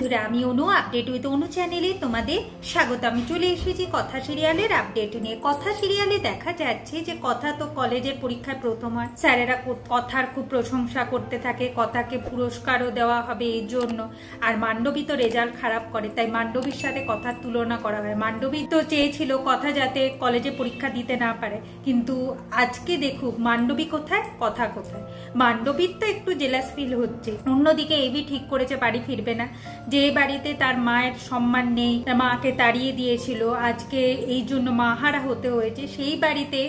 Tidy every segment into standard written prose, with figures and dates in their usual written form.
বন্ধুরা, আমি অনু update with অনু চ্যানেলে তোমাদের স্বাগত। আমি চলে এসেছি কথা সিরিয়ালের আপডেট নিয়ে। কথা সিরিয়ালে দেখা যাচ্ছে যে কথা তো কলেজের পরীক্ষায় প্রথম হয়, স্যারেরা কথার খুব প্রশংসা করতে থাকে, কথাকে পুরস্কারও দেওয়া হবে এই জন্য। আর মান্ডবী তো রেজাল্ট খারাপ করে, তাই মান্ডবীর সাথে কথার তুলনা করা হয়। মান্ডবী তো চেয়েছিল কথা যাতে কলেজে পরীক্ষা দিতে না পারে, কিন্তু আজকে দেখুক মান্ডবী কোথায়, কথা কোথায়। মান্ডবীর তো একটু জেলাস ফিল হচ্ছে। অন্যদিকে এবি ঠিক করেছে বাড়ি ফিরবে না। যে বাড়িতে তার মায়ের সম্মান নেই, তার মাকে তাড়িয়ে দিয়েছিল, আজকে এই জন্য মাহারা হতে হয়েছে, সেই বাড়িতে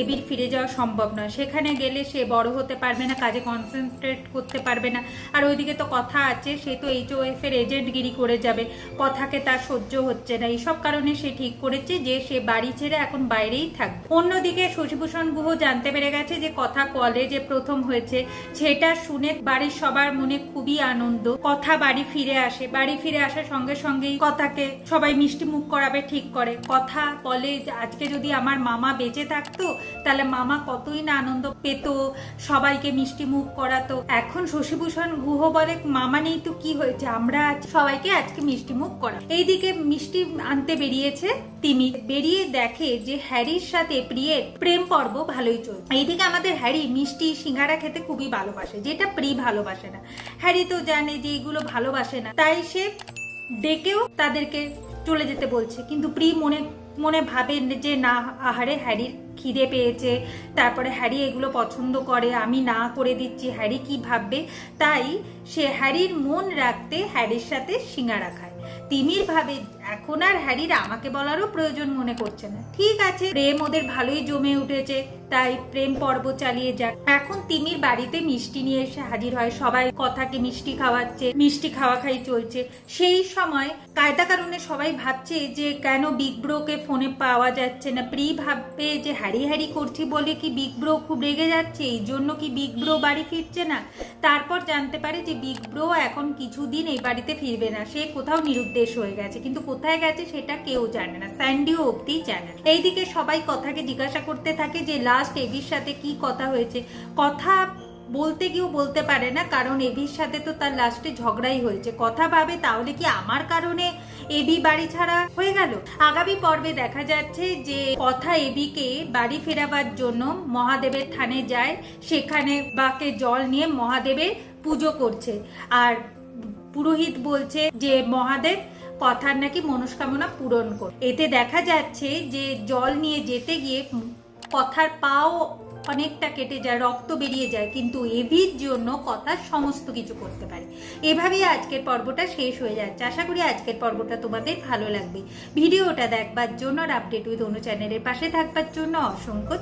এবির ফিরে যাওয়া সম্ভব নয়। সেখানে গেলে সে বড় হতে পারবে না, কাজে কনসেন্ট্রেট করতে পারবে না। আর ওইদিকে তো কথা আছে, সে তো HOF এর এজেন্টগিরি করে যাবে, কথাকে তার সহ্য হচ্ছে না। এইসব কারণে সে ঠিক করেছে যে সে বাড়ি ছেড়ে এখন বাইরেই থাকবে। অন্যদিকে শশীভূষণ গুহ জানতে পেরে গেছে যে কথা কলেজে প্রথম হয়েছে, সেটা শুনে বাড়ির সবার মনে খুবই আনন্দ। কথা বাড়ি ফিরে আসে, বাড়ি ফিরে আসার সঙ্গে সঙ্গেই কথাকে সবাই মিষ্টি মুখ করাবে ঠিক করে। কথা বলে আজকে যদি আমার মামা বেঁচে থাকতো তাহলে মামা কতই না আনন্দ পেত, সবাইকে মিষ্টি মুখ করাতো। এখন শশীভূষণ গুহ বলে মামা নেই তো কি হয়েছে, আমরা সবাইকে আজকে মিষ্টি মুখ করা। এইদিকে মিষ্টি আনতে বেরিয়েছে তিমি, বেরিয়ে দেখে যে হ্যারির সাথে প্রিয়ের প্রেম পর্ব ভালোই চলছে। এইদিকে আমাদের হ্যারি মিষ্টি সিঙ্গারা খেতে খুবই ভালোবাসে, যেটা প্রি ভালোবাসে না। হ্যারি তো জানে যে এইগুলো ভালোবাসে না, তাই সে ডেকেও তাদেরকে চলে যেতে বলছে, কিন্তু প্রি মনে মনে ভাবে যে না, আহারে হ্যারির খিদে পেয়েছে, তারপরে হ্যারি এগুলো পছন্দ করে, আমি না করে দিচ্ছি, হ্যারি কি ভাববে। তাই সে হ্যারির মন রাখতে হ্যারির সাথে সিঙ্গারা খায়। তিমির ভাবে এখন আর হ্যারির আমাকে বলারও প্রয়োজন মনে করছে না। ঠিক আছে, প্রেম ওদের ভালোই জমে উঠেছে, তাই প্রেম পর্ব চালিয়ে যাক। এখন তিমির বাড়িতে মিষ্টি নিয়ে এসে হাজির হয়, সবাই কথাকে মিষ্টি খাওয়াচ্ছে, মিষ্টি খাওয়া খাই চলছে। সেই সময় কায়দা কারণে সবাই ভাবছে যে কেন বিগ ব্রোকে ফোনে পাওয়া যাচ্ছে না। প্রি ভাববে যে হ্যারি হ্যারি করছি বলে কি বিগ ব্রো খুব রেগে যাচ্ছে, এই জন্য কি বিগ ব্রো বাড়ি ফিরছে না। তারপর জানতে পারে যে বিগ ব্রো এখন কিছুদিন এই বাড়িতে ফিরবে না, সে কোথাও নিরুদ্দেশ হয়ে গেছে, কিন্তু কোথায় গেছে সেটা কেউ জানে না, স্যান্ডিও অব্দি জানে না। এইদিকে সবাই কথাকে জিজ্ঞাসা করতে থাকে যে লাস্ট এবির সাথে কি কথা হয়েছে। কথা বলতে গিয়েও বলতে পারে না, কারণ এবির সাথে তো তার লাস্টে ঝগড়াই হয়েছে। কথা ভাবে তাহলে কি আমার কারণে এবি বাড়ি ছাড়া হয়ে গেল। আগামী পর্বে দেখা যাচ্ছে যে কথা এবিকে বাড়ি ফেরাবার জন্য মহাদেবের থানে যায়, সেখানে বাকে জল নিয়ে মহাদেবের পুজো করছে। আর পুরোহিত বলছে যে মহাদেব কথার নাকি মনস্কামনা পূরণ করে। এতে দেখা যাচ্ছে যে জল নিয়ে যেতে গিয়ে কথার পাও অনেকটা কেটে যায়, রক্ত বেরিয়ে যায়, কিন্তু এবির জন্য কথা সমস্ত কিছু করতে পারে। এভাবেই আজকের পর্বটা শেষ হয়ে যাচ্ছে। আশা করি আজকের পর্বটা তোমাদের ভালো লাগবে। ভিডিওটা দেখবার জন্য আর আপডেট উইথ অনু চ্যানেলের পাশে থাকবার জন্য অসংখ্য